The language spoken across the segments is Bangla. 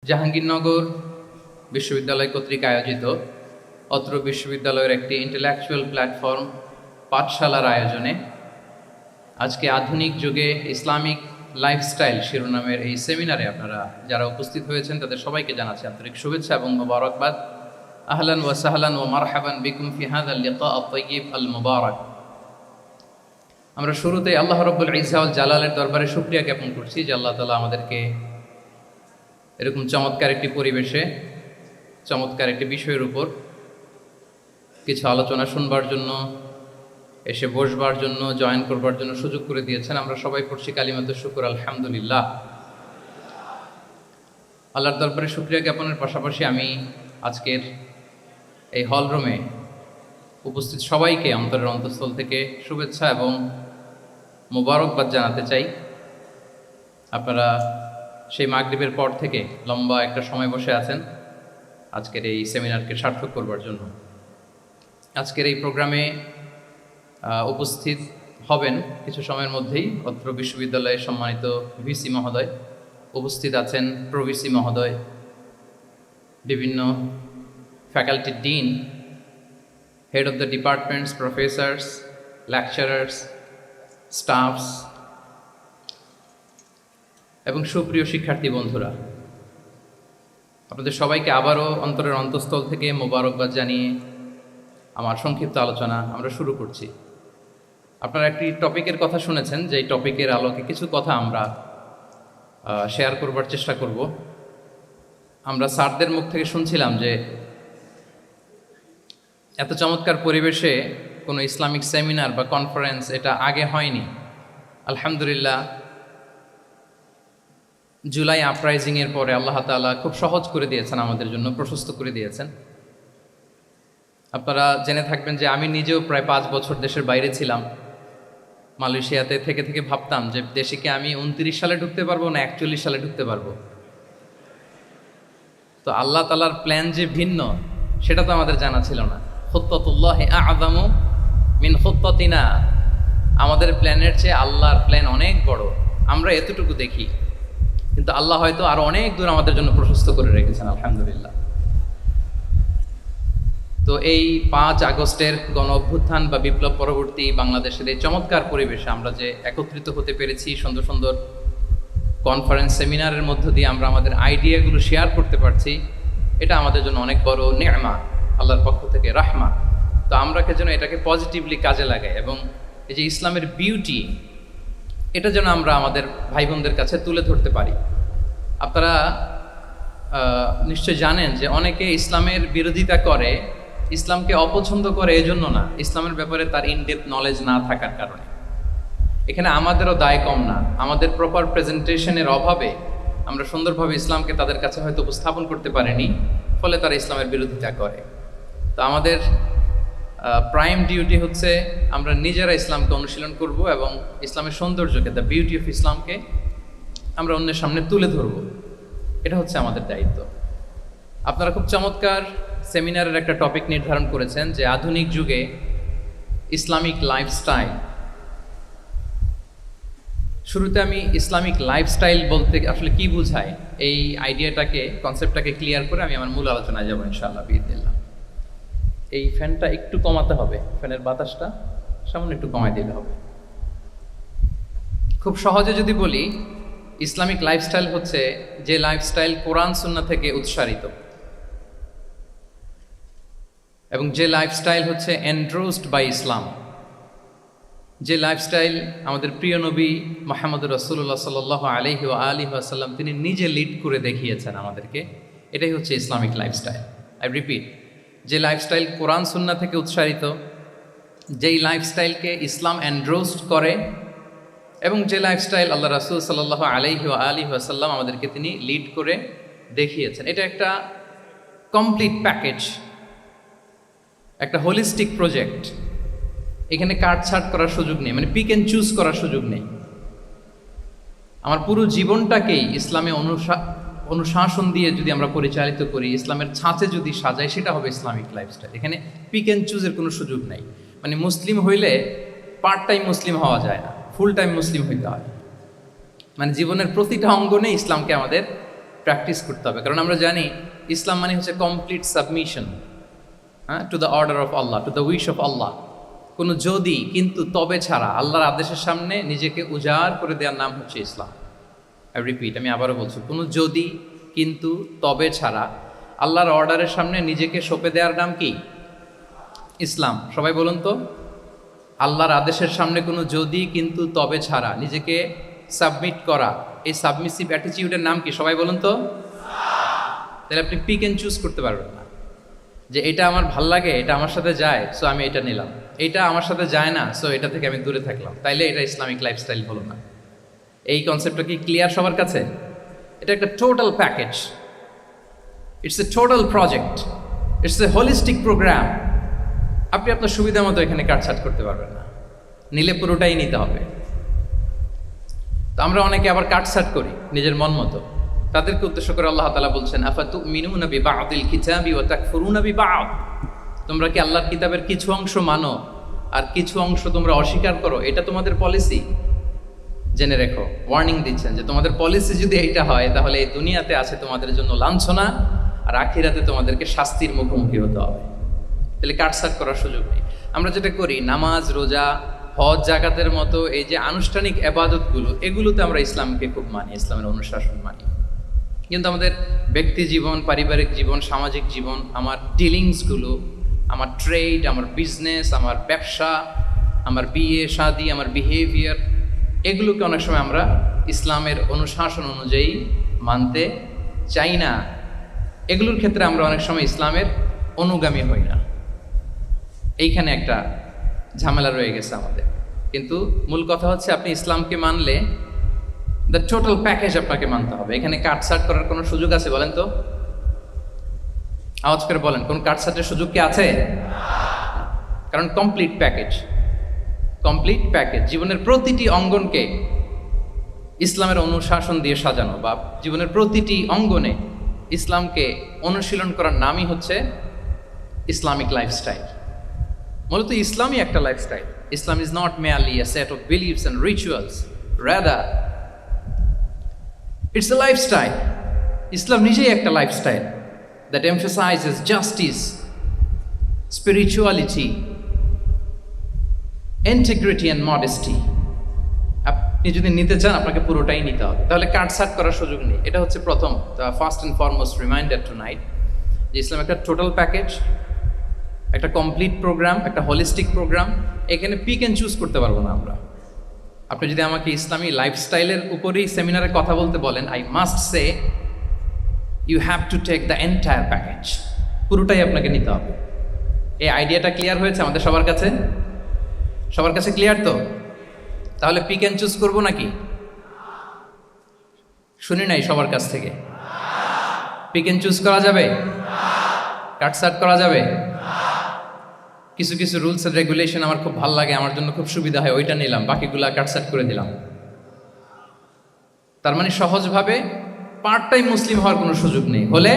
জাহাঙ্গীরনগর বিশ্ববিদ্যালয় কর্তৃক আয়োজিত অত্র বিশ্ববিদ্যালয়ের একটি ইন্টেলেকচুয়াল প্ল্যাটফর্ম পাঠশালার আয়োজনে আজকে আধুনিক যুগে ইসলামিক লাইফস্টাইল শিরোনামের এই সেমিনারে আপনারা যারা উপস্থিত হয়েছেন তাদের সবাইকে জানাচ্ছি আন্তরিক শুভেচ্ছা এবং মোবারকবাদ। আহলান ওয়া সাহলান ওয়া মারহাবান বিকুম ফি হাযাল লিকা আত-তাইয়িব আল মুবারাক। আমরা শুরুতে আল্লাহ রাব্বুল ইজ্জা ওয়াল জালালের দরবারে শুকরিয়া জ্ঞাপন করছি যে আল্লাহ তাআলা আমাদেরকে এরকম চমৎকার একটি পরিবেশে চমৎকার একটি বিষয়ের উপর কিছু আলোচনা শুনবার জন্য, এসে বসবার জন্য, জয়েন করবার জন্য সুযোগ করে দিয়েছেন। আমরা সবাই পড়ছি কালিমাতুশ শুকর আলহামদুলিল্লাহ। আল্লাহর দরবারে শুকরিয়া জ্ঞাপনের পাশাপাশি আমি আজকের এই হলরুমে উপস্থিত সবাইকে অন্তরের অন্তঃস্থল থেকে শুভেচ্ছা এবং মোবারকবাদ জানাতে চাই। আপনারা সেই মাগরিবের পর থেকে লম্বা একটা সময় বসে আছেন আজকের এই সেমিনারকে সার্থক করবার জন্য। আজকের এই প্রোগ্রামে উপস্থিত হবেন কিছু সময়ের মধ্যেই অত্র বিশ্ববিদ্যালয়ের সম্মানিত ভিসি মহোদয়, উপস্থিত আছেন প্রভিসি মহোদয়, বিভিন্ন faculty dean, head of the departments, professors, lecturers, stuffs এবং সুপ্রিয় শিক্ষার্থী বন্ধুরা, আপনাদের সবাইকে আবারও অন্তরের অন্তঃস্থল থেকে মোবারকবাদ জানিয়ে আমার সংক্ষিপ্ত আলোচনা আমরা শুরু করছি। আপনারা একটি টপিকের কথা শুনেছেন, যে টপিকের আলোকে কিছু কথা আমরা শেয়ার করবার চেষ্টা করব। আমরা স্যারদের মুখ থেকে শুনছিলাম যে এত চমৎকার পরিবেশে কোনো ইসলামিক সেমিনার বা কনফারেন্স এটা আগে হয়নি। আলহামদুলিল্লাহ, জুলাই আপরাইজিংয়ের পরে আল্লাহ তাআলা খুব সহজ করে দিয়েছেন, আমাদের জন্য প্রশস্ত করে দিয়েছেন। আপনারা জেনে থাকবেন যে আমি নিজেও প্রায় 5 বছর দেশের বাইরে ছিলাম। মালয়েশিয়াতে থেকে থেকে ভাবতাম যে দেশে কি আমি 29 সালে ঢুকতে পারবো না 41 সালে ঢুকতে পারবো। তো আল্লাহ তাআলার প্ল্যান যে ভিন্ন সেটা তো আমাদের জানা ছিল না। খুত্তাতুল্লাহি আ'যামু মিন খুত্তাতিনা, আমাদের প্ল্যানের চেয়ে আল্লাহর প্ল্যান অনেক বড়। আমরা এতটুকু দেখি, কিন্তু আল্লাহ হয়তো আরো অনেক দূর আমাদের জন্য প্রশস্ত করে রেখেছেন। আলহামদুলিল্লাহ। তো এই 5 আগস্টের গণ অভ্যুত্থান বা বিপ্লব পরবর্তী বাংলাদেশের এই চমৎকার পরিবেশে আমরা যে একত্রিত হতে পেরেছি, সুন্দর সুন্দর কনফারেন্স সেমিনারের মধ্য দিয়ে আমরা আমাদের আইডিয়াগুলো শেয়ার করতে পারছি, এটা আমাদের জন্য অনেক বড় নেয়ামা, আল্লাহর পক্ষ থেকে রাহমা। তো আমরা যেন এটাকে পজিটিভলি কাজে লাগাই এবং এই যে ইসলামের বিউটি, এটা যেন আমরা আমাদের ভাই বোনদের কাছে তুলে ধরতে পারি। আপনারা নিশ্চয় জানেন যে অনেকে ইসলামের বিরোধিতা করে, ইসলামকে অপছন্দ করে এজন্য না, ইসলামের ব্যাপারে তার ইনডেপথ নলেজ না থাকার কারণে। এখানে আমাদেরও দায় কম না। আমাদের প্রপার প্রেজেন্টেশনের অভাবে আমরা সুন্দরভাবে ইসলামকে তাদের কাছে হয়তো উপস্থাপন করতে পারিনি, ফলে তারা ইসলামের বিরোধিতা করে। তো আমাদের প্রাইম ডিউটি হচ্ছে আমরা নিজেরা ইসলামকে অনুশীলন করব এবং ইসলামের সৌন্দর্যকে, দ্য বিউটি অফ ইসলামকে আমরা অন্যের সামনে তুলে ধরব। এটা হচ্ছে আমাদের দায়িত্ব। আপনারা খুব চমৎকার সেমিনারের একটা টপিক নির্ধারণ করেছেন, যে আধুনিক যুগে ইসলামিক লাইফস্টাইল। শুরুতে আমি ইসলামিক লাইফস্টাইল বলতে আসলে কি বোঝায় এই আইডিয়াটাকে, কনসেপ্টটাকে ক্লিয়ার করে আমি আমার মূল আলোচনায় যাবো ইনশাআল্লাহ বিইذনিল্লাহ। এই ফ্যানটা একটু কমাতে হবে, ফ্যানের বাতাসটা সামান্য একটু কমাই দিলে হবে। খুব সহজে যদি বলি, ইসলামিক লাইফস্টাইল হচ্ছে যে লাইফস্টাইল কোরআন সুন্নাহ থেকে উৎসারিত, এবং যে লাইফস্টাইল হচ্ছে এন্ডোর্সড বাই ইসলাম, যে লাইফস্টাইল আমাদের প্রিয় নবী মুহাম্মদুর রাসূলুল্লাহ সাল্লাল্লাহু আলাইহি ওয়া আলিহি ওয়াসাল্লাম তিনি নিজে লিড করে দেখিয়েছেন আমাদেরকে। এটাই হচ্ছে ইসলামিক লাইফস্টাইল। আই রিপিট, যে লাইফস্টাইল কোরআন সুন্নাহ থেকে উৎসারিত, যেই লাইফস্টাইলকে ইসলাম এন্ডোর্সড করে, এবং যে লাইফস্টাইল আল্লাহ রাসূল সাল্লাল্লাহু আলাইহি ওয়া আলিহি ওয়াসাল্লাম আমাদেরকে তিনি লিড করে দেখিয়েছেন। এটা একটা কমপ্লিট প্যাকেজ, একটা হোলিস্টিক প্রজেক্ট। এখানে কাটছাট করার সুযোগ নেই, মানে পিক অ্যান্ড চুজ করার সুযোগ নেই। আমার পুরো জীবনটাকেই ইসলামে অনুশাসন দিয়ে যদি আমরা পরিচালিত করি, ইসলামের ছাঁচে যদি সাজাই, সেটা হবে ইসলামিক লাইফস্টাইল। এখানে পিক অ্যান্ড চুজের কোনো সুযোগ নেই। মানে মুসলিম হইলে পার্ট টাইম মুসলিম হওয়া যায় না, ফুল টাইম মুসলিম হইতে হয়। মানে জীবনের প্রতিটা অঙ্গনে ইসলামকে আমাদের প্র্যাকটিস করতে হবে, কারণ আমরা জানি ইসলাম মানে হচ্ছে কমপ্লিট সাবমিশন, হ্যাঁ, to the order of Allah, to the wish of Allah. কোনো যদি কিন্তু তবে ছাড়া আল্লাহর আদেশের সামনে নিজেকে উজাড় করে দেওয়ার নাম হচ্ছে ইসলাম। আই রিপিট, আমি আবারও বলছি, কোনো যদি কিন্তু তবে ছাড়া আল্লাহর অর্ডারের সামনে নিজেকে সঁপে দেওয়ার নাম কি? ইসলাম। সবাই বলুন তো, আল্লাহর আদেশের সামনে কোনো যদি কিন্তু তবে ছাড়া নিজেকে সাবমিট করা, এই সাবমিসিভ অ্যাটিটিউডের নাম কি? সবাই বলুন তো। তাহলে আপনি পিক অ্যান্ড চুজ করতে পারবেন না যে এটা আমার ভাল লাগে, এটা আমার সাথে যায়, সো আমি এটা নিলাম, এটা আমার সাথে যায় না, সো এটা থেকে আমি দূরে থাকলাম, তাইলে এটা ইসলামিক লাইফস্টাইল হলো না। এই কনসেপ্টটা কি ক্লিয়ার সবার কাছে? এটা একটা total package, it's a total project, it's a holistic programme. আপনি আপনার সুবিধা মতো এখানে কাটছাট করতে পারবেন না, নিলে পুরোটাই নিতে হবে। তো আমরা অনেকে আবার কাটছাট করি নিজের মন মতো, তাদেরকে উদ্দেশ্য করে আল্লাহ তাআলা বলছেন, আফাতুমিনুনা বিবা'দিল কিতাবি ওয়া তাকফুরুনা বিবা'দ। তোমরা কি আল্লাহর কিতাবের কিছু অংশ মানো আর কিছু অংশ তোমরা অস্বীকার করো? এটা তোমাদের পলিসি? জেনে রেখো, ওয়ার্নিং দিচ্ছেন যে তোমাদের পলিসি যদি এইটা হয়, তাহলে এই দুনিয়াতে আছে তোমাদের জন্য লাঞ্ছনা, আর আখিরাতে তোমাদেরকে শাস্তির মুখোমুখি হতে হবে। তাহলে কাটছাট করার সুযোগ নেই। আমরা যেটা করি, নামাজ, রোজা, হজ, জাকাতের মতো এই যে আনুষ্ঠানিক ইবাদতগুলো, এগুলোতে আমরা ইসলামকে খুব মানি, ইসলামের অনুশাসন মানি। কিন্তু আমাদের ব্যক্তি জীবন, পারিবারিক জীবন, সামাজিক জীবন, আমার ডিলিংসগুলো, আমার ট্রেড, আমার বিজনেস, আমার ব্যবসা, আমার বিয়ে শাদী, আমার বিহেভিয়ার, এগুলোকে অনেক সময় আমরা ইসলামের অনুশাসন অনুযায়ী মানতে চাই না। এগুলোর ক্ষেত্রে আমরা অনেক সময় ইসলামের অনুগামী হই না। এইখানে একটা ঝামেলা রয়ে গেছে আমাদের। কিন্তু মূল কথা হচ্ছে, আপনি ইসলামকে মানলে দ্য টোটাল প্যাকেজ আপনাকে মানতে হবে। এখানে কাটছাট করার কোনো সুযোগ আছে বলেন তো? আওয়াজ করে বলেন, কোন কাটছাটের সুযোগ কি আছে? কারণ কমপ্লিট প্যাকেজ, কমপ্লিট প্যাকেজ, জীবনের প্রতিটি অঙ্গনকে ইসলামের অনুশাসন দিয়ে সাজানো, বা জীবনের প্রতিটি অঙ্গনে ইসলামকে অনুশীলন করার নামই হচ্ছে ইসলামিক লাইফস্টাইল। মূলত ইসলামই একটা lifestyle. Islam is not merely a set of beliefs and rituals, rather it's a lifestyle. ইসলাম নিজেই একটা lifestyle that emphasizes justice, spirituality, integrity and modesty. আপনি যদি নিতে চান, আপনাকে পুরোটাই নিতে হবে, তাহলে কাটছাট করার সুযোগ নেই। এটা হচ্ছে প্রথম, first and foremost reminder tonight, যে ইসলাম একটা টোটাল প্যাকেজ, একটা কমপ্লিট প্রোগ্রাম, একটা হোলিস্টিক প্রোগ্রাম। এখানে পিক অ্যান্ড চুজ করতে পারবো না আমরা। আপনি যদি আমাকে ইসলামী লাইফস্টাইলের উপরেই সেমিনারে কথা বলতে বলেন, I must say you have to take the entire package, পুরোটাই আপনাকে নিতে হবে। এই আইডিয়াটা ক্লিয়ার হয়েছে আমাদের সবার কাছে? সবার কাছে ক্লিয়ার তো? তাহলে পিক অ্যান্ড চুজ করবো নাকি? শুনি নাই সবার কাছ থেকে। পিক অ্যান্ড চুজ করা যাবে? কাটছাট করা যাবে? কিছু কিছু রুলস এন্ড রেগুলেশন আমার খুব ভালো লাগে, আমার জন্য খুব সুবিধা হয়, ওইটা নিলাম, বাকিগুলা কাটছাট করে দিলাম। তার মানে সহজভাবে পার্ট টাইম মুসলিম হওয়ার কোনো সুযোগ নেই, হলে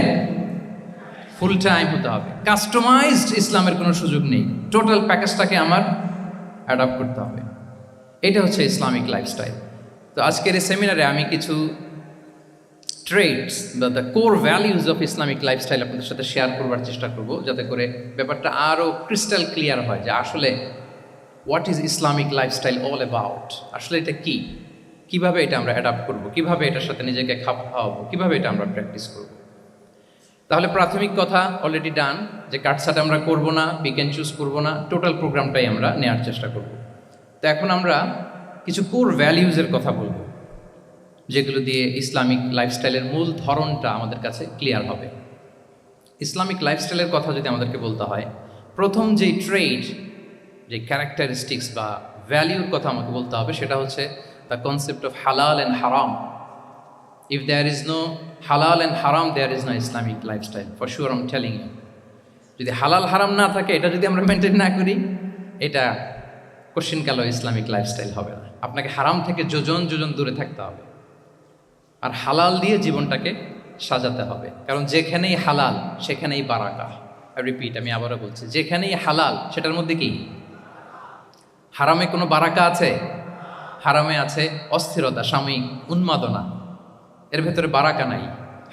ফুল টাইম হতে হবে। কাস্টমাইজড ইসলামের কোনো সুযোগ নেই, টোটাল প্যাকেজটাকে আমার অ্যাডাপ্ট করতে হবে। এটা হচ্ছে ইসলামিক লাইফস্টাইল। তো আজকের এই সেমিনারে আমি কিছু ট্রেডস বা the core values of Islamic lifestyle আপনাদের সাথে শেয়ার করবার চেষ্টা করব, যাতে করে ব্যাপারটা আরও ক্রিস্টাল ক্লিয়ার হয় যে আসলে what is Islamic lifestyle all about. আসলে এটা কি, কিভাবে এটা আমরা অ্যাডাপ্ট করব, কিভাবে এটার সাথে নিজেকে খাপ খাওয়াবো, কিভাবে এটা আমরা প্র্যাকটিস করব। তাহলে প্রাথমিক কথা অলরেডি ডান, যে কাটছাট আমরা করব না, পিক অ্যান্ড চুজ করবো না, টোটাল প্রোগ্রামটাই আমরা নেওয়ার চেষ্টা করব। তো এখন আমরা কিছু কোর ভ্যালিউজের কথা বলবো, যেগুলো দিয়ে ইসলামিক লাইফস্টাইলের মূল ধরনটা আমাদের কাছে ক্লিয়ার হবে। ইসলামিক লাইফস্টাইলের কথা যদি আমাদেরকে বলতে হয়, প্রথম যেই ট্রেড, যে ক্যারেক্টারিস্টিক্স বা ভ্যালিউর কথা আমাকে বলতে হবে, সেটা হচ্ছে দ্য কনসেপ্ট অফ হালাল and haram. If there is no halal and হারাম, there is no Islamic lifestyle, for sure I am telling you. যদি হালাল হারাম না থাকে, এটা যদি আমরা মেনটেন না করি, এটা কোশ্চিনকালেও ইসলামিক লাইফস্টাইল হবে না। আপনাকে হারাম থেকে যোজন যোজন দূরে থাকতে হবে, আর হালাল দিয়ে জীবনটাকে সাজাতে হবে। কারণ যেখানেই হালাল সেখানেই বারাকা। রিপিট, আমি আবারও বলছি, যেখানেই হালাল সেটার মধ্যে কি? হারামে কোনো বারাকা আছে? হারামে আছে অস্থিরতা, সাময়িক উন্মাদনা, এর ভেতরে বারাকা নাই।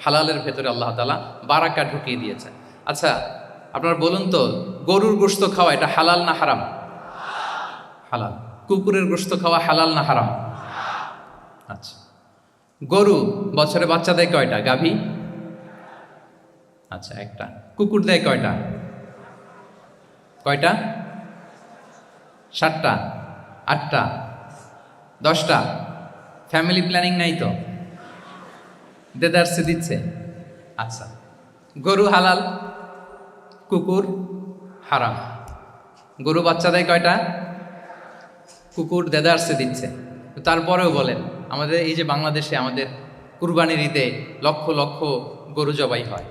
হালালের ভেতরে আল্লাহ তাআলা বারাকা ঢুকিয়ে দিয়েছেন। আচ্ছা, আপনারা বলুন তো, গরুর গোশত খাওয়া এটা হালাল না হারাম? হালাল। কুকুরের গোশত খাওয়া হালাল না হারাম? আচ্ছা, গরু বছরে বাচ্চা দেয় কয়টা? গাভী? আচ্ছা, একটা। কুকুর দেয় কয়টা? কয়টা? 7টা, 8টা, 10টা? ফ্যামিলি প্ল্যানিং নাই তো? দেদারসে দিচ্ছে। আচ্ছা, গরু হালাল, কুকুর হারাম। গরু বাচ্চা দেয় কয়টা? কুকুর দেদারসে দিচ্ছে। তারপরেও বলেন, আমাদের এই যে বাংলাদেশে আমাদের কুরবানির ঈদে লক্ষ লক্ষ গরু জবাই হয়,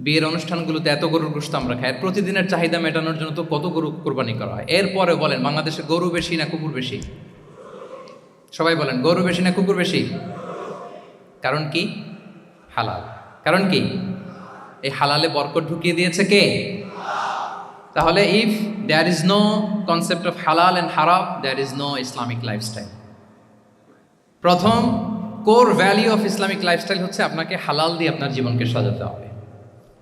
বিয়ের অনুষ্ঠানগুলোতে এত গরুর গোশত আমরা খাই, প্রতিদিনের চাহিদা মেটানোর জন্য তো কত গরু কোরবানি করা হয়। এরপরে বলেন, বাংলাদেশে গরু বেশি না কুকুর বেশি? সবাই বলেন, গরু বেশি না কুকুর বেশি? কারণ কি? হালাল। কারণ কি? এই হালালে বরকত ঢুকিয়ে দিয়েছে কে? তাহলে if there is no concept of হালাল অ্যান্ড হারাম, there is no Islamic lifestyle. প্রথম core value of Islamic lifestyle হচ্ছে আপনাকে হালাল দিয়ে আপনার জীবনকে সাজাতে হবে।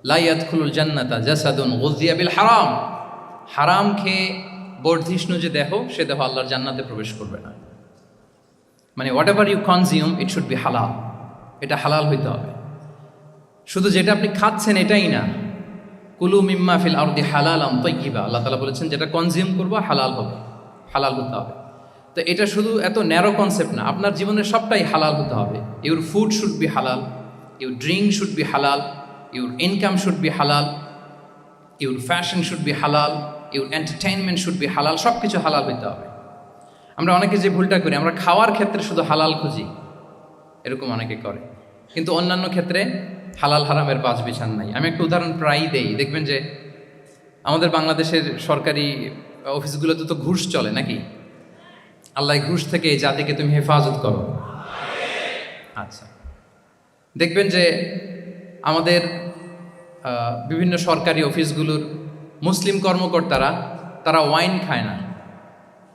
লা ইয়াদখুলুল জান্নাতা জাসাদুন গুযিয়া বিল হারাম। হারাম খেয়ে বর্ধিষ্ণু যে দেহ, সে দেহ আল্লাহর জান্নাতে প্রবেশ করবে না। মানে whatever you consume, it should be halal. এটা হালাল হইতে হবে। শুধু যেটা আপনি খাচ্ছেন এটাই না, কুলু মিম্মা ফিল আরদি হালালান তাইয়্যিবা, আল্লাহ তাআলা বলেছেন যেটা কনজিউম করবো হালাল হবে, হালাল হতে হবে। তো এটা শুধু এত ন্যারো কনসেপ্ট না, আপনার জীবনের সবটাই হালাল হতে হবে। ইউর ফুড শুড বি হালাল, ইউর ড্রিঙ্ক শুড বি হালাল, ইউর ইনকাম শুড বি হালাল, ইউর ফ্যাশন শুড বি হালাল, ইউর এন্টারটেইনমেন্ট শুড বি হালাল। সব কিছু হালাল হইতে হবে। আমরা অনেকে যে ভুলটা করি, আমরা খাওয়ার ক্ষেত্রে শুধু হালাল খুঁজি, এরকম অনেকে করে, কিন্তু অন্যান্য ক্ষেত্রে হালাল হারামের বাজ বিছান নাই। আমি একটা উদাহরণ প্রায়ই দেই, দেখবেন যে আমাদের বাংলাদেশের সরকারি অফিসগুলোতে তো ঘুষ চলে নাকি? আল্লাহ ঘুষ থেকে এই জাতিকে তুমি হেফাজত করো। আচ্ছা, দেখবেন যে আমাদের বিভিন্ন সরকারি অফিসগুলোর মুসলিম কর্মকর্তারা তারা ওয়াইন খায় না।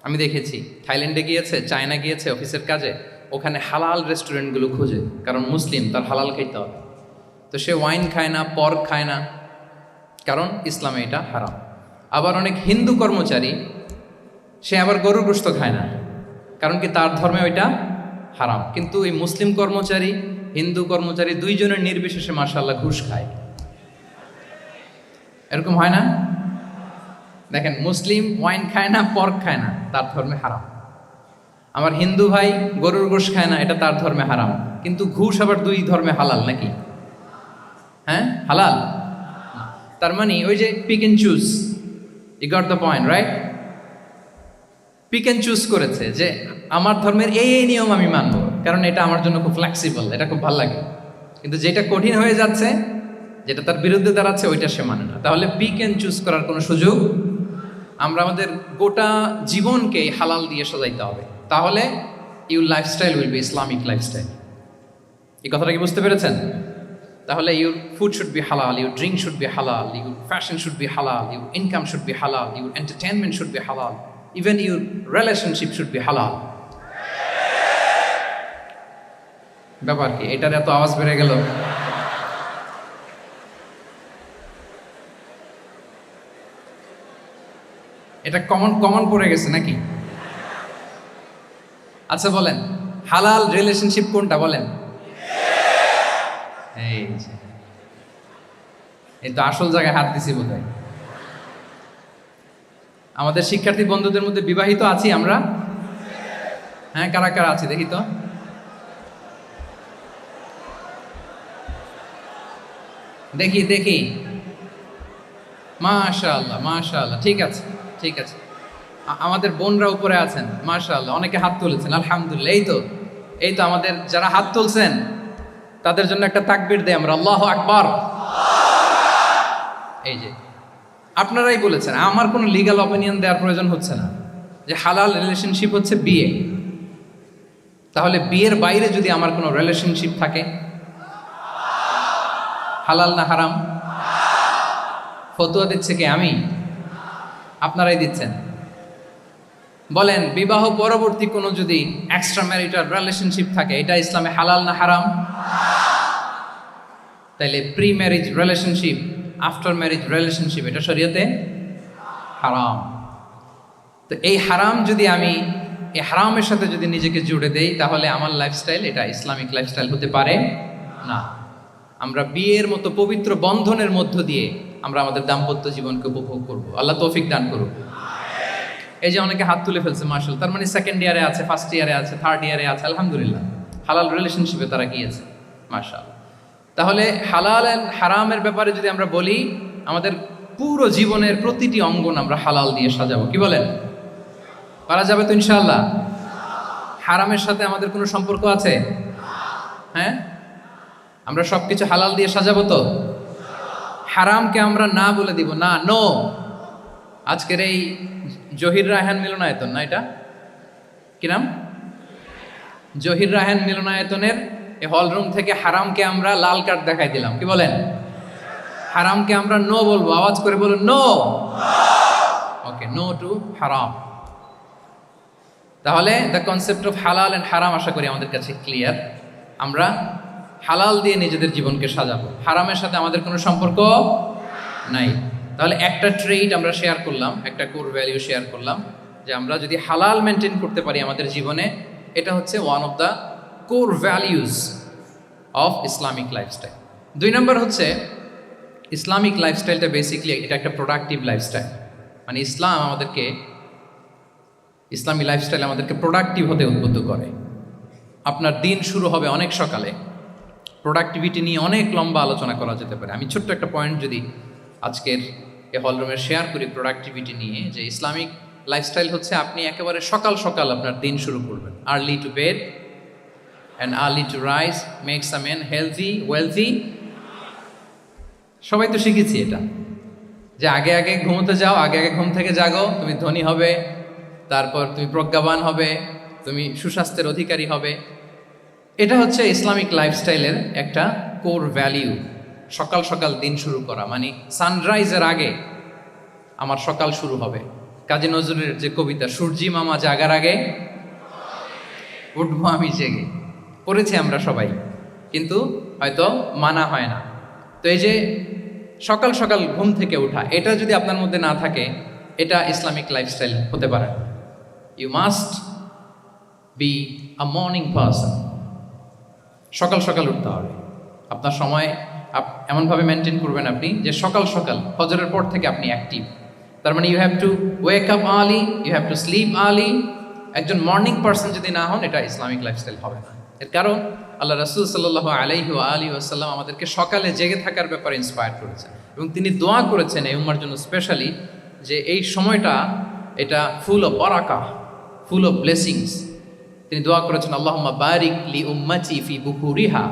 আমি দেখেছি, থাইল্যান্ডে গিয়েছে, চায়না গিয়েছে অফিসের কাজে, ওখানে হালাল রেস্টুরেন্টগুলো খুঁজে, কারণ মুসলিম, তার হালাল খাইতে হবে। তো সে ওয়াইন খায় না, পর্ক খায় না, কারণ ইসলামে এটা হারাম। আবার অনেক হিন্দু কর্মচারী, সে আবার গরুর গোশত খায় না, কারণ কি তার ধর্মে ওইটা হারাম। কিন্তু এই মুসলিম কর্মচারী, হিন্দু কর্মচারী দুইজনের নির্বিশেষে মাশাআল্লাহ ঘুষ খায়। এরকম হয় না? দেখেন, মুসলিম ওয়াইন খায় না, পর্ক খায় না, তার ধর্মে হারাম। আমার হিন্দু ভাই গরুর গোশ খায় না, এটা তার ধর্মে হারাম। কিন্তু ঘুষ আবার দুই ধর্মে হালাল নাকি? হ্যাঁ, হালাল। তার মানে ওই যে pick and choose, you got the point, right? Pick and choose করেছে যে আমার ধর্মের এই এই নিয়ম আমি মানবো, কারণ এটা আমার জন্য খুব ফ্লেক্সিবল, এটা খুব ভালো লাগে। কিন্তু যেটা কঠিন হয়ে যাচ্ছে, যেটা তার বিরুদ্ধে দাঁড়াচ্ছে, ওইটা সে মানে না। তাহলে পিক এন্ড চুজ করার কোনো সুযোগ, আমরা আমাদের গোটা জীবনকে হালাল দিয়ে সাজাইতে হবে। তাহলে your lifestyle will be Islamic lifestyle. এই কথাটা কি বুঝতে পেরেছেন? তাহলে ইউর ফুড শুড বি হালাল, ইউর ড্রিঙ্ক শুড বি হালাল, ইউর ফ্যাশন শুড বি হালাল, ইউর ইনকাম শুড বি হালাল, ইউর এন্টারটেনমেন্ট শুড বি হালাল, even your relationship should be হালাল। ব্যাপার কি? এটার এত আওয়াজ বেড়ে গেল। এটা কমন পড়ে গেছে নাকি? আচ্ছা বলেন, হালাল রিলেশনশিপ কোনটা বলেন? এই তো আসল জায়গায় হাত দিছি বোধহয়। আমাদের শিক্ষার্থী বন্ধুদের মধ্যে বিবাহিত আছি আমরা? হ্যাঁ, কারা কারা আছে দেখি তো। দেখি দেখি, মাশাআল্লাহ মাশাআল্লাহ, ঠিক আছে ঠিক আছে। আমাদের বোনরা উপরে আছেন, মাশাআল্লাহ, অনেকে হাত তুলেছেন, আলহামদুলিল্লাহ। এই তো আমাদের যারা হাত তুলছেন তাদের জন্য একটা তাকবীর দেই আমরা, আল্লাহু আকবার। এই যে আপনারাই বলেছেন, আমার কোনো লিগ্যাল অপিনিয়ন দেওয়ার প্রয়োজন হচ্ছে না, যে হালাল রিলেশনশিপ হচ্ছে বিয়ে। তাহলে বিয়ের বাইরে যদি আমার কোনো রিলেশনশিপ থাকে, হালাল না হারাম? ফতোয়া দিচ্ছে কে? আমি? আপনারাই দিচ্ছেন। বলেন, বিবাহ পরবর্তী কোনো যদি এক্সট্রা ম্যারিটাল রিলেশনশিপ থাকে, এটা ইসলামে হালাল না হারাম? তাইলে pre marriage relationship, after marriage relationship এটা শরীয়তে হারাম। তো এই হারাম যদি আমি এই হারামের সাথে যদি নিজেকে জুড়ে দেই, তাহলে আমার লাইফস্টাইল এটা ইসলামিক লাইফস্টাইল হতে পারে না। আমরা বিয়ের মতো পবিত্র বন্ধনের মধ্য দিয়ে আমরা আমাদের দাম্পত্য জীবনকে উপভোগ করব। আল্লাহ তৌফিক দান করুক। এই যে অনেকে হাত তুলে ফেলছে মাশাআল্লাহ, তার মানে সেকেন্ড ইয়ারে আছে, ফার্স্ট ইয়ারে আছে, থার্ড ইয়ারে আছে, আলহামদুলিল্লাহ হালাল রিলেশনশিপে তারা গিয়েছে মাশাআল্লাহ। তাহলে হালাল এন্ড হারামের ব্যাপারে যদি আমরা বলি, আমাদের পুরো জীবনের প্রতিটি অঙ্গন আমরা হালাল দিয়ে সাজাবো। কি বলেন, পারা যাবে তো ইনশাআল্লাহ? হারামের সাথে আমাদের কোনো সম্পর্ক আছে? হ্যাঁ, আমরা সবকিছু হালাল দিয়ে সাজাবো তো? হারামকে আমরা না বলে দিব না, নো। আজকের এই জহির রায়হান মিলনায়তন না, এটা কি নাম, জহির রায়হান মিলনায়তনের এই হল রুম থেকে হারামকে আমরা লাল কার্ড দেখাই দিলাম। কি বলেন, হারামকে আমরা নো বলবো, আওয়াজ করে বলুন নো। ওকে, নো টু হারাম। তাহলে দ্য কনসেপ্ট অফ হালাল এন্ড হারাম আশা করি আমাদের কাছে ক্লিয়ার। আমরা হালাল দিয়ে নিজেদের জীবনকে সাজাবো, হারামের সাথে আমাদের কোনো সম্পর্ক নাই। তাহলে একটা ট্রেড আমরা শেয়ার করলাম, একটা কোর ভ্যালিউ শেয়ার করলাম, যে আমরা যদি হালাল মেনটেন করতে পারি আমাদের জীবনে, এটা হচ্ছে one of the core values of Islamic lifestyle. 2 নম্বর হচ্ছে ইসলামিক লাইফস্টাইলটা বেসিকলি এটা একটা প্রোডাক্টিভ লাইফস্টাইল। মানে ইসলামী লাইফস্টাইল আমাদেরকে প্রোডাক্টিভ হতে উদ্বুদ্ধ করে। আপনার দিন শুরু হবে অনেক সকালে, প্রোডাক্টিভিটি নিয়ে অনেক লম্বা আলোচনা করা যেতে পারে। আমি ছোট্ট একটা পয়েন্ট যদি আজকের এই হলরুমে শেয়ার করি প্রোডাক্টিভিটি নিয়ে, যে ইসলামিক লাইফস্টাইল হচ্ছে আপনি একেবারে সকাল সকাল আপনার দিন শুরু করবেন। Early to bed and early to rise makes a man healthy wealthy. সবাই তো শিখেছি এটা, যে আগে আগে ঘুমোতে যাও, আগে আগে ঘুম থেকে জাগো, তুমি ধনী হবে, তারপর তুমি প্রজ্ঞাবান হবে, তুমি সুস্বাস্থ্যের অধিকারী হবে। এটা হচ্ছে ইসলামিক লাইফস্টাইলের একটা কোর ভ্যালিউ। সকাল সকাল দিন শুরু করা, মানে সানরাইজের আগে আমার সকাল শুরু হবে। কাজী নজরুলের যে কবিতা, সূর্যি মামা জাগার আগে উঠবো আমি জেগে, পড়েছি আমরা সবাই, কিন্তু হয়তো মানা হয় না। তো এই যে সকাল সকাল ঘুম থেকে ওঠা, এটা যদি আপনার মধ্যে না থাকে, এটা ইসলামিক লাইফস্টাইল হতে পারে না। You must be a morning person. সকাল সকাল উঠতে হবে। আপনার সময় এমনভাবে মেনটেন করবেন আপনি যে সকাল সকাল ফজরের পর থেকে আপনি অ্যাক্টিভ। তার মানে you have to wake up early, you have to sleep early. একজন মর্নিং পারসন যদি না হন, এটা ইসলামিক লাইফস্টাইল হবে না। এর কারণ আল্লাহ রাসূল সাল্লাল্লাহু আলাইহি ওয়া আলিহি ওয়াসাল্লাম আমাদেরকে সকালে জেগে থাকার ব্যাপারে ইন্সপায়ার করেছেন, এবং তিনি দোয়া করেছেন এই উম্মার জন্য স্পেশালি, যে এই সময়টা এটা full of barakah, full of blessings. তিনি দোয়া করেছেন, আল্লাহুম্মা বারিক লি উম্মতি ফি বুকুরিহা।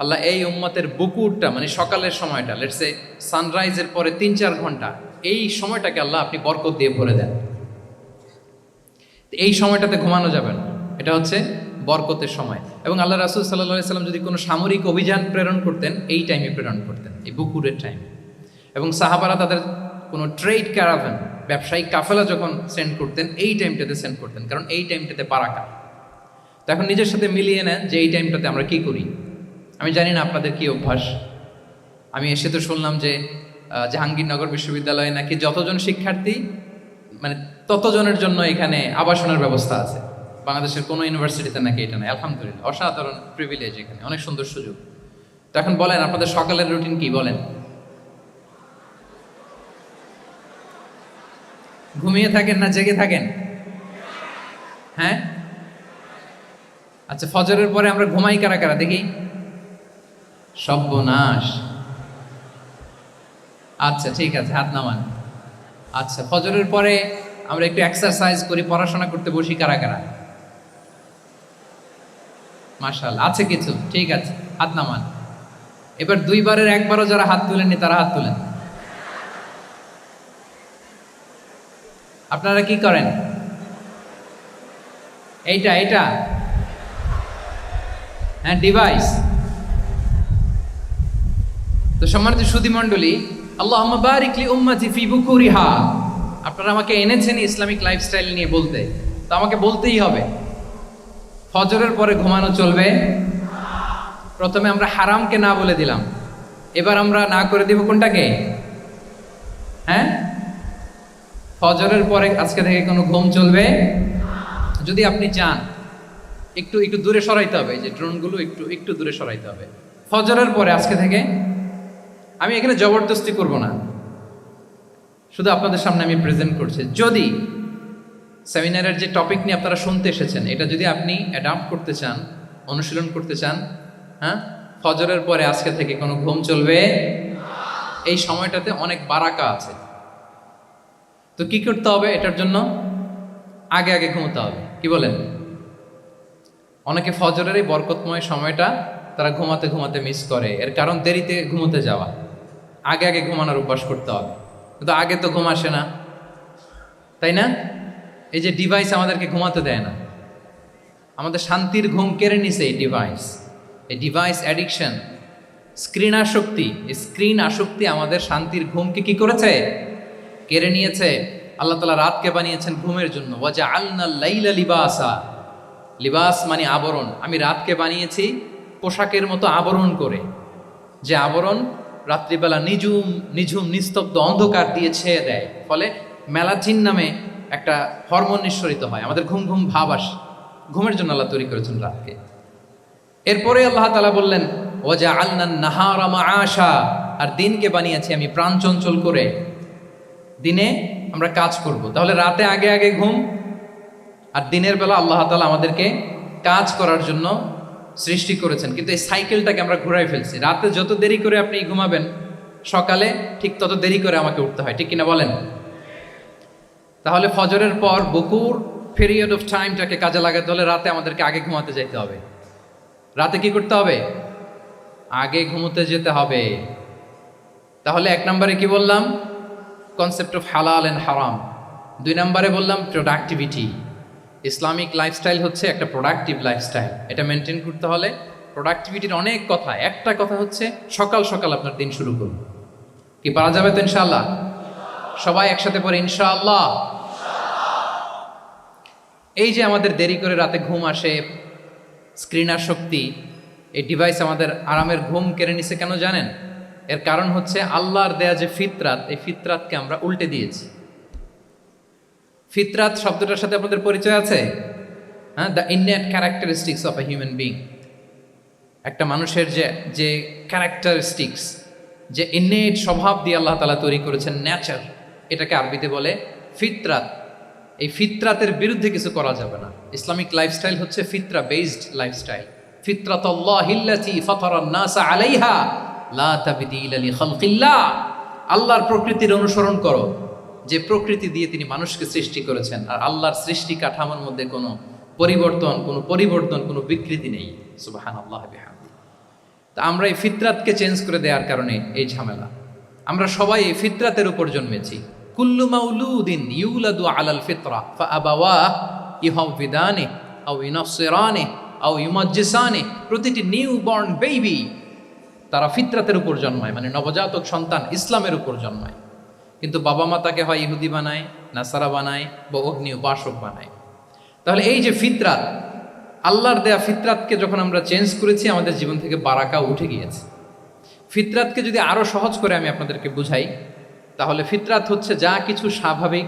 আল্লাহ এই উম্মতের বুকুরটা, মানে সকালের সময়টা, লেটস সে সানরাইজের পরে 3-4 ঘন্টা, এই সময়টাকে আল্লাহ আপনি বরকত দিয়ে ভরে দেন। এই সময়টাতে ঘুমানো যাবে না, এটা হচ্ছে বরকতের সময়। এবং আল্লাহ রাসূল সাল্লাল্লাহু আলাইহি সাল্লাম যদি কোনো সামরিক অভিযান প্রেরণ করতেন, এই টাইমে প্রেরণ করতেন, এই বুকুরের টাইমে। এবং সাহাবারা তাদের কোনো ট্রেড ক্যারাভান, ব্যবসায়িক কাফেলা যখন সেন্ড করতেন, এই টাইমটাতে সেন্ড করতেন, কারণ এই টাইমটাতে বারাকা। তো এখন নিজের সাথে মিলিয়ে নেন যে এই টাইমটাতে আমরা কি করি। আমি জানি না আপনাদের কি অভ্যাস। আমি এসে তো শুনলাম যে জাহাঙ্গীরনগর বিশ্ববিদ্যালয়ে নাকি যতজন শিক্ষার্থী, মানে ততজনের জন্য এখানে আবাসনের ব্যবস্থা আছে। বাংলাদেশের কোনো ইউনিভার্সিটিতে নাকি এটা নেই। আলহামদুলিল্লাহ, অসাধারণ প্রিভিলেজ, এখানে অনেক সুন্দর সুযোগ। তো এখন বলেন আপনাদের সকালের রুটিন কি, বলেন। ঘুমিয়ে থাকেন না জেগে থাকেন? হ্যাঁ, আচ্ছা, ফজরের পরে আমরা ঘুমাই কারা কারা দেখি? সর্বনাশ। আচ্ছা ঠিক আছে, হাত নামান। আচ্ছা, ফজরের পরে আমরা একটু এক্সারসাইজ করি, পড়াশোনা করতে বসি কারা কারা? মাশাআল্লাহ, আছে কিছু, ঠিক আছে, হাত নামান। এবার 2 বারের 1 বারও যারা হাত তুলেননি তারা হাত তুলেন। আপনারা কি করেন? এইটা হ্যাঁ, ডিভাইস। তো সম্মানিত সুধী মণ্ডলী, আল্লাহুম্মা বারিক লি উম্মতি ফি বুকুরিহা। আপনারা আমাকে এনেছেন ইসলামিক লাইফস্টাইল নিয়ে বলতে, তো আমাকে বলতেই হবে। ফজরের পরে ঘুমানো চলবে। প্রথমে আমরা হারামকে না বলে দিলাম, এবার আমরা না করে দিব কোনটাকে? হ্যাঁ, ফজরের পরে আজকে থেকে কোনো ঘুম চলবে। যদি আপনি চান একটু একটু দূরে সরাইতে হবে, যে ড্রোনগুলো একটু একটু দূরে সরাইতে হবে ফজরের পরে আজকে থেকে। আমি এখানে জবরদস্তি করব না, শুধু আপনাদের সামনে আমি প্রেজেন্ট করছি। যদি সেমিনারের যে টপিক নিয়ে আপনারা শুনতে এসেছেন, এটা যদি আপনি অ্যাডাপ্ট করতে চান, অনুশীলন করতে চান, হ্যাঁ, ফজরের পরে আজকে থেকে কোনো ঘুম চলবে। এই সময়টাতে অনেক বারাকা আছে। তো কি করতে হবে? এটার জন্য আগে আগে ঘুমোতে হবে। কি বলেন? অনেকে ফজরের এই বরকতময় সময়টা তারা ঘুমাতে ঘুমাতে মিস করে। এর কারণ দেরিতে ঘুমোতে যাওয়া। আগে আগে ঘুমানোর অভ্যাস করতে হবে। কিন্তু আগে তো ঘুম আসে না, তাই না? এই যে ডিভাইস আমাদেরকে ঘুমাতে দেয় না, আমাদের শান্তির ঘুম কেড়ে নিছে এই ডিভাইস। এই ডিভাইস অ্যাডিকশন, স্ক্রিন আসক্তি, এই স্ক্রিন আসক্তি আমাদের শান্তির ঘুমকে কি করেছে? কেড়ে নিয়েছে। আল্লাহ তাআলা রাতকে বানিয়েছেন ঘুমের জন্য। ওয়াজআলনাল লাইলা লিবাসা, লিবাস মানে আবরণ। আমি রাতকে বানিয়েছি পোশাকের মতো আবরণ করে, যে আবরণ রাত্রিবেলা নিঝুম নিঝুম নিস্তব্ধ অন্ধকার দিয়ে ছেয়ে দেয়। ফলে মেলাটিন নামে একটা হরমোন নিঃসরিত হয়, আমাদের ঘুম ঘুম ভাব আসে। ঘুমের জন্য আল্লাহ তৈরি করেছেন রাতকে। এরপরে আল্লাহ তাআলা বললেন ওয়াজআলনান নাহারা মাআশা, আর দিনকে বানিয়েছি আমি প্রাণ চঞ্চল করে। দিনে আমরা কাজ করব, তাহলে রাতে আগে আগে ঘুম, আর দিনের বেলা আল্লাহ তাআলা আমাদেরকে কাজ করার জন্য সৃষ্টি করেছেন। কিন্তু এই সাইকেলটাকে আমরা ঘুরাই ফেলছি। রাতে যত দেরি করে আপনি ঘুমাবেন, সকালে ঠিক তত দেরি করে আমাকে উঠতে হয়। ঠিক কিনা বলেন? তাহলে ফজরের পর বকুর পিরিয়ড অফ টাইমটাকে কাজে লাগাতে হলে রাতে আমাদেরকে আগে ঘুমাতে যেতে হবে। রাতে কি করতে হবে? আগে ঘুমোতে যেতে হবে। তাহলে এক নম্বরে কি বললাম? কনসেপ্ট অফ হালাল এন্ড হারাম। 2 নম্বরে বললাম প্রোডাক্টিভিটি। ইসলামিক লাইফস্টাইল হচ্ছে একটা প্রোডাক্টিভ লাইফস্টাইল। এটা মেনটেন করতে হলে প্রোডাক্টিভিটির অনেক কথা। একটা কথা হচ্ছে সকাল সকাল আপনার দিন শুরু করুন। কি পারা যাবে তো ইনশাআল্লাহ? সবাই একসাথে পড়ে ইনশাআল্লাহ। এই যে আমাদের দেরি করে রাতে ঘুম আসে, স্ক্রিন আসক্তি, এই ডিভাইস আমাদের আরামের ঘুম কেড়ে নিছে কেন জানেন? এর কারণ হচ্ছে আল্লাহর দেয়া যে ফিতরাত, এই ফিতরাতকে আমরা উল্টে দিয়েছি। ফিতরাত শব্দটার সাথে আপনাদের পরিচয় আছে? হ্যাঁ, the innate characteristics of a human being. একটা মানুষের যে যে ক্যারেক্টারিস্টিক্স, যে ইননেট স্বভাব দিয়ে আল্লাহ তাআলা তৈরি করেছেন, নেচার, এটাকে আরবিতে বলে ফিতরাত। এই ফিতরাতের বিরুদ্ধে কিছু করা যাবে না। ইসলামিক লাইফস্টাইল হচ্ছে ফিতরা বেসড লাইফস্টাইল। ফিতরাতাল্লাহিল্লাতী ফাতারান নাসা আলাইহা লা তাবদীলা লিখালকিল্লাহ। আল্লাহর প্রকৃতির অনুসরণ করো, যে প্রকৃতি দিয়ে তিনি মানুষকে সৃষ্টি করেছেন। আর আল্লাহর সৃষ্টি কাঠামোর মধ্যে কোনো পরিবর্তন, কোনো বিকৃতি নেই। সুবহানাল্লাহ বিহামদিহি। তা আমরা এই ফিতরাতকে চেঞ্জ করে দেওয়ার কারণে এই ঝামেলা। আমরা সবাই এই ফিতরাতের উপর জন্মেছি। কুল্লু মাউলুদিন ইউলাদু আলাল ফিতরা ফাআবাওয়াহু ইউহাউবিদানি আও ইউনাসসিরানি আও ইউমাজ্জিসানি। প্রতিটি নিউ বর্ন বেবি তারা ফিতরাতের উপর জন্মায়, মানে নবজাতক সন্তান ইসলামের উপর জন্মায়। কিন্তু বাবা মা তাকে হয় ইহুদি বানায়, নাসারা বানায়, বা অগ্নি উপাসক বানায়। তাহলে এই যে ফিতরাত, আল্লাহর দেয়া ফিতরাতকে যখন আমরা চেঞ্জ করেছি, আমাদের জীবন থেকে বারাকা উঠে গিয়েছে। ফিতরাতকে যদি আরো সহজ করে আমি আপনাদেরকে বুঝাই, তাহলে ফিতরাত হচ্ছে যা কিছু স্বাভাবিক,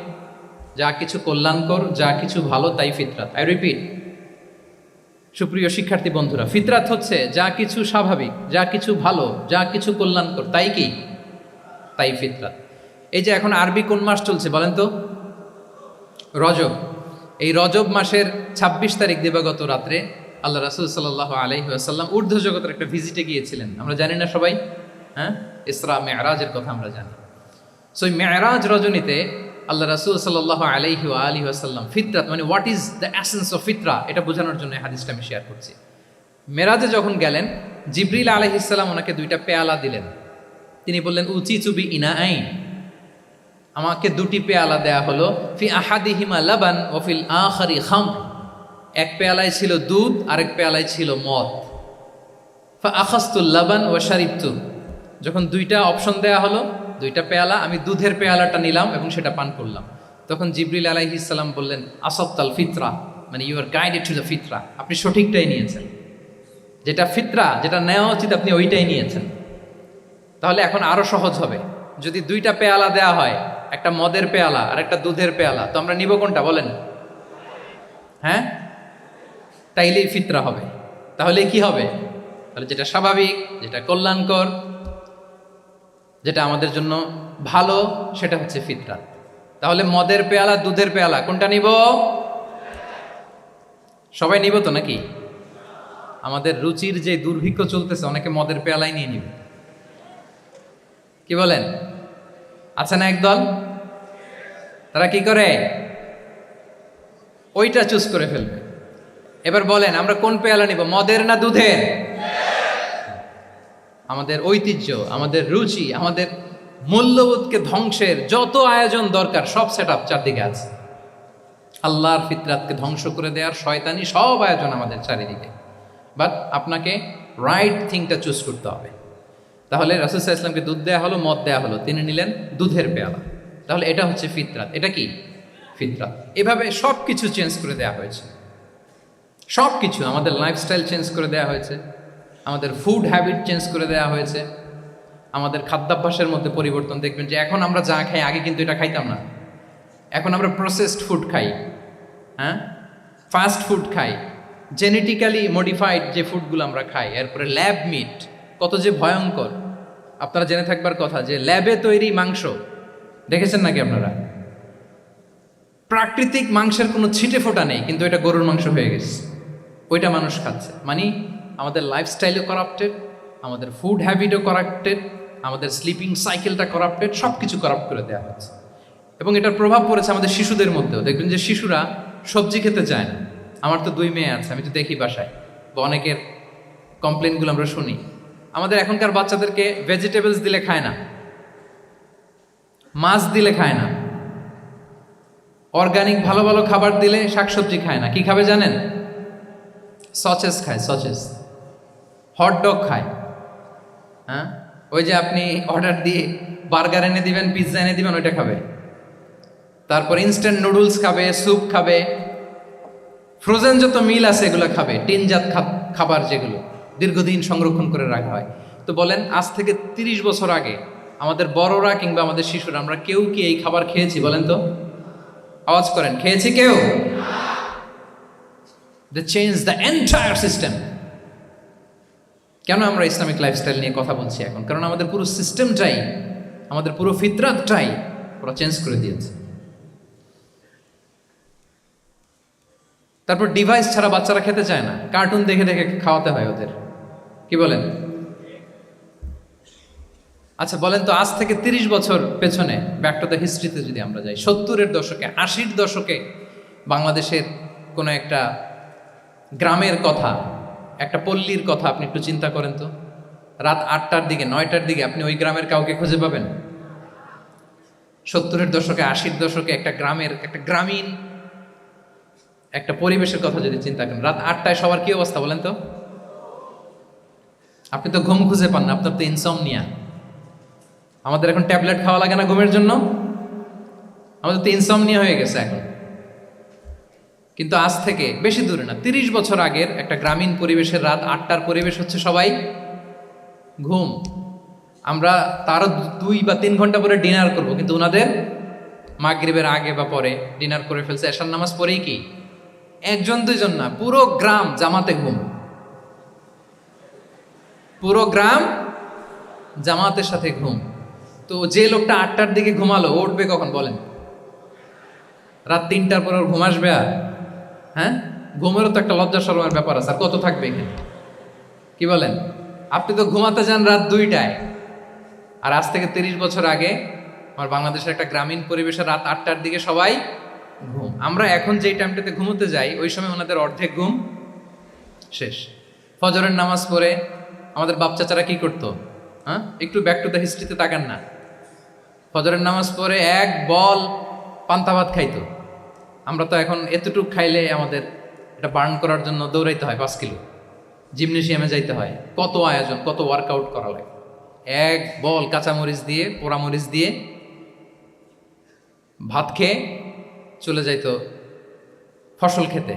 যা কিছু কল্যাণকর, যা কিছু ভালো, তাই ফিতরাত। আই রিপিট, সুপ্রিয় শিক্ষার্থী বন্ধুরা, ফিতরাত হচ্ছে যা কিছু স্বাভাবিক, যা কিছু ভালো, যা কিছু কল্যাণকর, তাই কি? তাই ফিতরাত। এই যে এখন আরবি কোন মাস চলছে বলেন তো? রজব। এই রজব মাসের 26 তারিখ দিবাগত রাত্রে আল্লাহ রাসূল সাল্লাল্লাহু আলাইহি ওয়াসাল্লাম ঊর্ধ্ব জগতের একটা ভিজিটে গিয়েছিলেন। আমরা জানি না সবাই? হ্যাঁ, ইসরা মেরাজের কথা আমরা জানি। সো এই মেরাজ রজনীতে আল্লাহ রাসূল সাল্লাল্লাহু আলাইহি ওয়া আলিহি ওয়াসাল্লাম ফিতরাত মানে what is the essence of ফিতরা, এটা বোঝানোর জন্য এই হাদিসটা আমি শেয়ার করছি। মেরাজে যখন গেলেন, জিবরিল আলাইহিস সালাম ওনাকে 2টা পেয়ালা দিলেন। তিনি বললেন উচিচু বি ইনাআইন, আমাকে 2টি পেয়ালা দেয়া হলো। ফি আহাদিহিমা লাবান ওয়া ফিল আখারি খামর। এক পেয়ালায় ছিল দুধ, আরেক পেয়ালায় ছিল মদ। ফা আখাযতুল লাবান ওয়া শারিবতু। যখন 2টা অপশন দেয়া হলো, 2টা পেয়ালা, আমি দুধের পেয়ালাটা নিলাম এবং সেটা পান করলাম। তখন জিবরিল আলাইহিস সালাম বললেন আসাবতাল ফিতরা, মানে you are guided to the fitrah, আপনি সঠিকটাই নিয়েছেন। যেটা ফিতরা, যেটা নেওয়া উচিত, আপনি ওইটাই নিয়েছেন। তাহলে এখন আরো সহজ হবে। যদি দুইটা পেয়ালা দেয়া হয়, একটা মদের পেয়ালা আর একটা দুধের পেয়ালা, তো আমরা নিব কোনটা বলেন? হ্যাঁ, তাইলেই ফিতরা হবে। তাহলে কি হবে? তাহলে যেটা স্বাভাবিক, যেটা কল্যাণকর, যেটা আমাদের জন্য ভালো, সেটা হচ্ছে ফিতরা। তাহলে মদের পেয়ালা দুধের পেয়ালা কোনটা নিব? সবাই নিব তো নাকি? আমাদের রুচির যে দুর্ভিক্ষ চলতেছে, অনেকে মদের পেয়ালাই নিয়ে নিবে। কি বলেন? আছে না একদল, তারা কি করে? ওইটা চুজ করে ফেলবে। এবার বলেন আমরা কোন পেয়ালা নিব, মদের না দুধের? আমাদের ঐতিহ্য, আমাদের রুচি, আমাদের মূল্যবোধকে ধ্বংসের যত আয়োজন দরকার সব সেট আপ চারদিকে আছে। আল্লাহর ফিতরাতকে ধ্বংস করে দেওয়ার শয়তানি সব আয়োজন আমাদের চারিদিকে। বাট আপনাকে রাইট থিংটা চুজ করতে হবে। তাহলে রাসূল সাল্লাল্লাহু আলাইহি ওয়াসাল্লামকে দুধ দেয়া হলো, মদ দেয়া হলো, তিনি নিলেন দুধের পেয়ালা। তাহলে এটা হচ্ছে ফিতরাত। এটা কি ফিতরাত? এভাবে সব কিছু চেঞ্জ করে দেওয়া হয়েছে। সব কিছু, আমাদের লাইফস্টাইল চেঞ্জ করে দেওয়া হয়েছে, আমাদের ফুড হ্যাবিট চেঞ্জ করে দেওয়া হয়েছে, আমাদের খাদ্যাভ্যাসের মধ্যে পরিবর্তন। দেখবেন যে এখন আমরা যা খাই, আগে কিন্তু এটা খাইতাম না। এখন আমরা প্রসেসড ফুড খাই, হ্যাঁ, ফাস্ট ফুড খাই, জেনেটিক্যালি মডিফাইড যে ফুডগুলো আমরা খাই, এরপরে ল্যাব মিট, কত যে ভয়ঙ্কর। আপনারা জেনে থাকবার কথা যে ল্যাবে তৈরি মাংস দেখেছেন নাকি আপনারা? প্রাকৃতিক মাংসের কোনো ছিটে ফোটা নেই, কিন্তু এটা গরুর মাংস হয়ে গেছে, ওইটা মানুষ খাচ্ছে। মানে আমাদের লাইফস্টাইলও করাপ্টেড, আমাদের ফুড হ্যাবিটও করাপ্টেড, আমাদের স্লিপিং সাইকেলটা করাপ্টেড, সব কিছু করাপ্ট করে দেওয়া হচ্ছে। এবং এটার প্রভাব পড়েছে আমাদের শিশুদের মধ্যেও। দেখবেন যে শিশুরা সবজি খেতে চায় না। আমার তো 2 মেয়ে আছে, আমি তো দেখি বাসায়, বা অনেকের কমপ্লেনগুলো আমরা শুনি। আমাদের এখনকার বাচ্চাদেরকে ভেজিটেবলস দিলে খায় না, মাছ দিলে খায় না, অর্গানিক ভালো ভালো খাবার দিলে শাকসবজি খায় না। কি খাবে জানেন? সচেস খায়, সচেস, হটডগ খায়। হ্যাঁ, ওই যে আপনি অর্ডার দিয়ে বার্গার এনে দিবেন, পিৎজা এনে দিবেন, ওইটা খাবে। তারপর ইনস্ট্যান্ট নুডলস খাবে, স্যুপ খাবে, ফ্রোজেন যত মিল আছে এগুলো খাবে, টিনজাত খাবার যেগুলো দীর্ঘদিন সংরক্ষণ করে রাখা হয়। তো বলেন, আজ থেকে 30 বছর আগে আমাদের বড়রা কিংবা আমাদের শিশুরা, আমরা কেউ কি এই খাবার খেয়েছি বলেন তো? আওয়াজ করেন, খেয়েছি কেউ? They changed the entire system. কেন আমরা ইসলামিক লাইফস্টাইল নিয়ে কথা বলছি এখন? কারণ আমাদের পুরো সিস্টেমটাই, আমাদের পুরো ফিতরাতটাই ওরা চেঞ্জ করে দিয়েছে। তারপর ডিভাইস ছাড়া বাচ্চারা খেতে চায় না, কার্টুন দেখে দেখে খাওয়াতে হয় ওদের। কি বলেন? আচ্ছা বলেন তো, আজ থেকে 30 বছর পেছনে, ব্যাক টু দ্য হিস্ট্রিতে যদি আমরা যাই, 70-এর দশকে, 80-র দশকে বাংলাদেশের কোনো একটা গ্রামের কথা, একটা পল্লীর কথা আপনি একটু চিন্তা করেন তো। রাত 8টার দিকে, 9টার দিকে আপনি ওই গ্রামের কাউকে খুঁজে পাবেন? 70-এর দশকে, 80-র দশকে একটা গ্রামের, একটা গ্রামীণ একটা পরিবেশের কথা যদি চিন্তা করেন, রাত 8টায় সবার কি অবস্থা বলেন তো? আপনি তো ঘুম খুঁজে পান না, আপনার তো ইনসমনিয়া। আমাদের এখন ট্যাবলেট খাওয়া লাগে না ঘুমের জন্য? আমাদের তো ইনসমনিয়া হয়ে গেছে এখন। কিন্তু আজ থেকে বেশি দূরে না, 30 বছর আগের একটা গ্রামীণ পরিবেশের রাত 8টার পরিবেশ হচ্ছে সবাই ঘুম। আমরা তারও 2 বা 3 ঘন্টা পরে ডিনার করব, কিন্তু ওনাদের মাগরিবের আগে বা পরে ডিনার করে ফেলছে। এশার নামাজ পড়েই কি 1-2 জন না, পুরো গ্রাম জামাতে ঘুম। পুরো গ্রাম জামাতের সাথে ঘুম। তো যে লোকটা 8টার দিকে ঘুমালো, উঠবে কখন বলেন? রাত 3টার পর ওর ঘুম আসবে? আর হ্যাঁ, ঘুমেরও তো একটা লজ্জা শরমের ব্যাপার আছে। আর কত থাকবে এখানে? কি বলেন? আপনি তো ঘুমাতে যান রাত 2টায়। আর আজ থেকে 30 বছর আগে আমার বাংলাদেশের একটা গ্রামীণ পরিবেশে রাত 8টার দিকে সবাই ঘুম। আমরা এখন যেই টাইমটাতে ঘুমোতে যাই, ওই সময় ওনাদের অর্ধেক ঘুম শেষ। ফজরের নামাজ পড়ে আমাদের বাপ চাচারা কি করতো? হ্যাঁ, একটু ব্যাক টু দ্য হিস্ট্রিতে তাকান না। ফজরের নামাজ পড়ে এক বল পান্তা ভাত খাইতো। আমরা তো এখন এতটুকু খাইলে আমাদের এটা বার্ন করার জন্য দৌড়াইতে হয় 5 কিলো, জিমনেশিয়ামে যাইতে হয়, কত আয়োজন, কত ওয়ার্কআউট করা লাগে। এক বল কাঁচামরিচ দিয়ে, পোড়ামরিচ দিয়ে ভাত খেয়ে চলে যাইতো ফসল খেতে।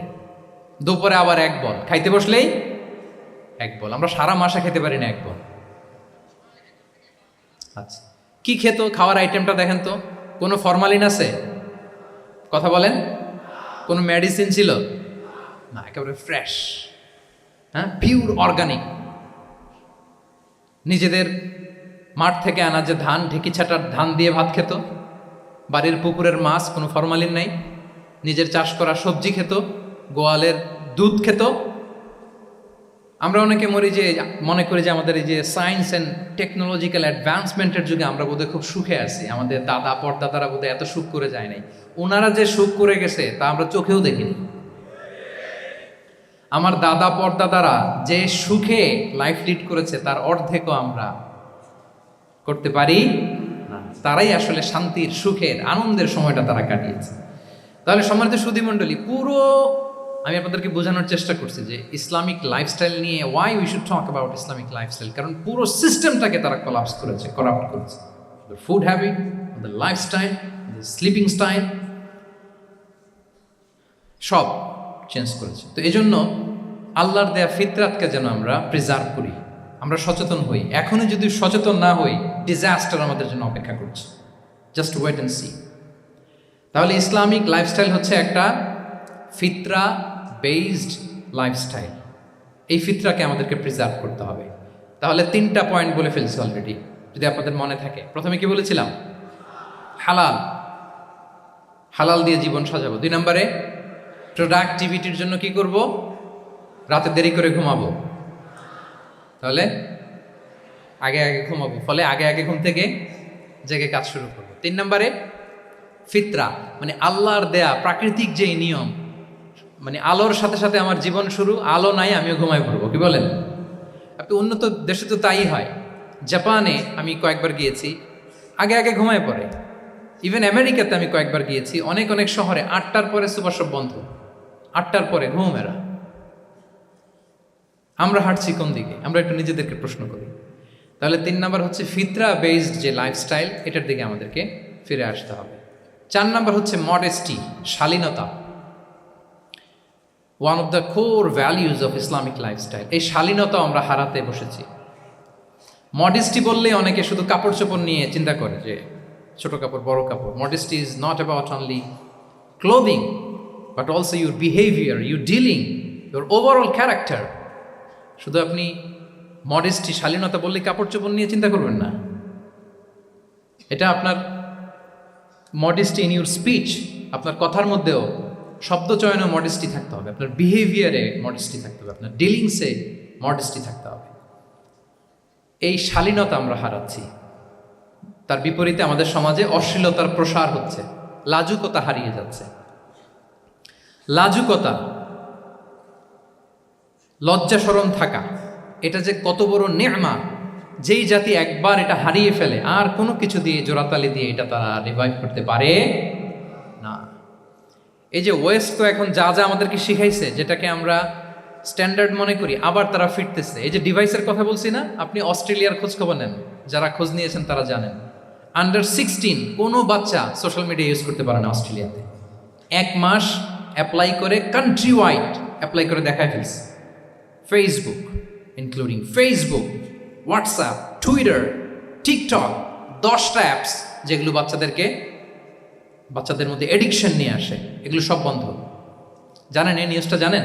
দুপুরে আবার এক বল, খাইতে বসলেই এক বল। আমরা সারা মাসে খেতে পারি না এক বল। আচ্ছা, কি খেত? খাওয়ার আইটেমটা দেখেন তো, কোনো ফরমালিন আছে? কথা বলেন। কোনো মেডিসিন ছিল না, একেবারে ফ্রেশ, হ্যাঁ, পিওর অর্গানিক। নিজেদের মাঠ থেকে আনা যে ধান, ঢেকি ছাটার ধান দিয়ে ভাত খেত। বাড়ির পুকুরের মাছ, কোনো ফরমালিন নাই। নিজের চাষ করা সবজি খেত, গোয়ালের দুধ খেত। আমরা অনেকে মনে করি যে আমাদের এই যে সায়েন্স অ্যান্ড টেকনোলজিক্যাল অ্যাডভান্সমেন্টের যুগে আমরা বোধহয় খুব সুখে আছি, আমাদের দাদা পরদাদারা বোধহয় এত সুখ করে যায় নাই। ওনারা যে সুখ করে গেছে তা আমরা চোখেও দেখিনি। আমার দাদা পরদাদারা যে সুখে লাইফ লিড করেছে তার অর্ধেকও আমরা করতে পারি না। তারাই আসলে শান্তির, সুখের, আনন্দের সময়টা তারা কাটিয়েছে। তাহলে সম্মানিত সুধীমণ্ডলী, পুরো আমি আপনাদেরকে বোঝানোর চেষ্টা করছি যে ইসলামিক লাইফস্টাইল নিয়ে why we should talk about Islamic lifestyle, কারণ পুরো সিস্টেমটাকে তারা কলাপস করেছে, করাপ্ট করেছে। The food habit, the lifestyle, the sleeping style, সব চেঞ্জ করেছে। তো এই জন্য আল্লাহর দেয়া ফিতরাতকে যেন আমরা প্রিজার্ভ করি, আমরা সচেতন হই। এখনই যদি সচেতন না হই, ডিজাস্টার আমাদের জন্য অপেক্ষা করছে। Just wait and see. তাহলে ইসলামিক লাইফস্টাইল হচ্ছে একটা ফিতরা বেসড লাইফস্টাইল। এই ফিতরাকে আমাদেরকে প্রিজার্ভ করতে হবে। তাহলে 3টা পয়েন্ট বলে ফেলছি অলরেডি, যদি আপনাদের মনে থাকে। প্রথমে কি বলেছিলাম? হালাল, হালাল দিয়ে জীবন সাজাবো। 2 নম্বরে প্রোডাক্টিভিটির জন্য কি করব? রাতে দেরি করে ঘুমাবো, তাহলে আগে আগে ঘুমাবো, ফলে আগে আগে ঘুম থেকে জেগে কাজ শুরু করবো। 3 নম্বরে ফিতরা, মানে আল্লাহর দেয়া প্রাকৃতিক যেই নিয়ম, মানে আলোর সাথে সাথে আমার জীবন শুরু, আলো নাই আমিও ঘুমাই পড়বো। কি বলেন? আপনি উন্নত দেশে তো তাই হয়। জাপানে আমি কয়েকবার গিয়েছি, আগে আগে ঘুমায় পড়ে। ইভেন আমেরিকাতে আমি কয়েকবার গিয়েছি, অনেক অনেক শহরে 8টার পরে সুপার শপ বন্ধ, 8টার পরে ঘুমেরা। আমরা হাঁটছি কোন দিকে? আমরা একটু নিজেদেরকে প্রশ্ন করি। তাহলে 3 নাম্বার হচ্ছে ফিতরা বেসড যে লাইফস্টাইল, এটার দিকে আমাদেরকে ফিরে আসতে হবে। 4 নাম্বার হচ্ছে মডেস্টি, শালীনতা। One of the core values of Islamic lifestyle. এই শালীনতা আমরা হারাতে বসেছি। মডেস্টি বললে অনেকে শুধু কাপড় চোপড় নিয়ে চিন্তা করে, যে ছোট কাপড়, বড় কাপড়। Modesty is not about only clothing, but also your behaviour, your dealing, your overall character. শুধু আপনি মডেস্টি, শালীনতা বললে কাপড় চোপড় নিয়ে চিন্তা করবেন না। এটা আপনার মডেস্টি ইন ইউর স্পিচ, আপনার কথার মধ্যেও, শব্দ চয়নে মডেস্টি থাকতে হবে, আপনার বিহেভিয়ারে মডেস্টি থাকতে হবে, আপনার ডিলিংসে মডেস্টি থাকতে হবে। এই শালীনতা আমরা হারাচ্ছি। তার বিপরীতে আমাদের সমাজে অশ্লীলতার প্রসার হচ্ছে, লাজুকতা হারিয়ে যাচ্ছে। লাজুকতা, লজ্জা শরম থাকা, এটা যে কত বড় নেয়ামত। যেই জাতি একবার এটা হারিয়ে ফেলে, আর কোনো কিছু দিয়ে, জোড়াতালি দিয়ে এটা তারা রিভাইভ করতে পারে না। এই যে ওয়েস্ট তো এখন যা যা আমাদেরকে শিখাইছে, যেটাকে আমরা স্ট্যান্ডার্ড মনে করি, আবার তারা ফিরতেছে। এই যে ডিভাইসের কথা বলছি না, আপনি অস্ট্রেলিয়ার খোঁজ খবর নেন, যারা খোঁজ নিয়েছেন তারা জানেন, আন্ডার 16 কোনো বাচ্চা সোশ্যাল মিডিয়া ইউজ করতে পারে না অস্ট্রেলিয়াতে। 1 মাস অ্যাপ্লাই করে, কান্ট্রি ওয়াইড অ্যাপ্লাই করে দেখায় ফেলছে। Facebook, including Facebook, WhatsApp, Twitter, TikTok, 10টা অ্যাপস যেগুলো বাচ্চাদের মধ্যে এডিকশন নিয়ে আসে, এগুলো সব বন্ধ। জানেন এই নিউজটা? জানেন?